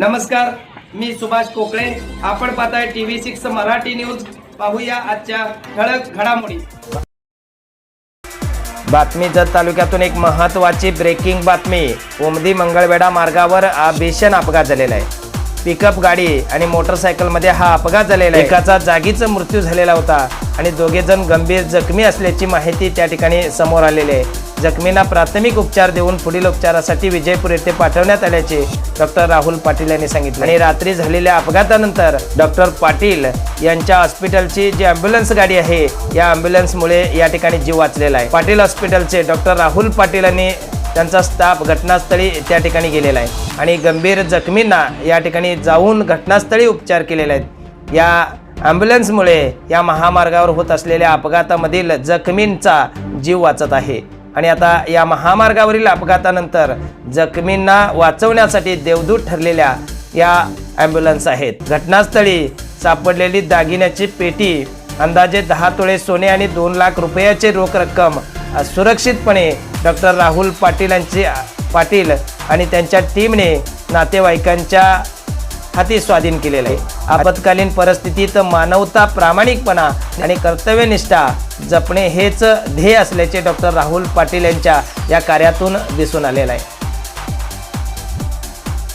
नमस्कार, मी सुभाष कोकळे. आपण पाहताय TV6 मराठी न्यूज. पाहूया आजच्या ठळक घडामोडी. बातमी जत तालुक्यातून एक महत्त्वाची ब्रेकिंग बातमी. उमदी मंगळवेढा मार्गावर भीषण अपघात झालेला आहे. पिकअप गाडी आणि मोटरसायकलमध्ये हा अपघात झालेला आहे. एकाचा जागीच मृत्यू झालेला होता आणि दोघे जण गंभीर जखमी असल्याची माहिती त्या ठिकाणी समोर आलेली आहे. जखमींना प्राथमिक उपचार देऊन पुढील उपचारासाठी विजयपूर येथे पाठवण्यात आल्याचे डॉक्टर राहुल पाटील यांनी सांगितले. आणि रात्री झालेल्या अपघातानंतर डॉक्टर पाटील यांच्या हॉस्पिटलची जी ॲम्ब्युलन्स गाडी आहे, या ॲम्ब्युलन्समुळे या ठिकाणी जीव वाचलेला आहे. पाटील हॉस्पिटलचे डॉक्टर राहुल पाटील यांनी त्यांचा स्टाफ घटनास्थळी त्या ठिकाणी गेलेला आहे आणि गंभीर जखमींना या ठिकाणी जाऊन घटनास्थळी उपचार केलेले आहेत. या ॲम्ब्युलन्समुळे या महामार्गावर होत असलेल्या अपघातामधील जखमींचा जीव वाचत आहे. आणि आता या महामार्गावरील अपघातानंतर जखमींना वाचवण्यासाठी देवदूत ठरलेल्या या ॲम्ब्युलन्स आहेत. घटनास्थळी सापडलेली दागिन्याची पेटी, अंदाजे 10 तोळे सोने आणि 2 लाख रुपयाची रोख रक्कम सुरक्षितपणे डॉक्टर राहुल पाटील आणि त्यांच्या टीमने नातेवाईकांच्या हाती स्वाधीन केलेलं आहे. आपत्कालीन परिस्थितीत मानवता, प्रामाणिकपणा आणि कर्तव्यनिष्ठा जपणे हेच ध्येय असल्याचे डॉक्टर राहुल पाटील यांच्या या कार्यातून दिसून आलेलं आहे.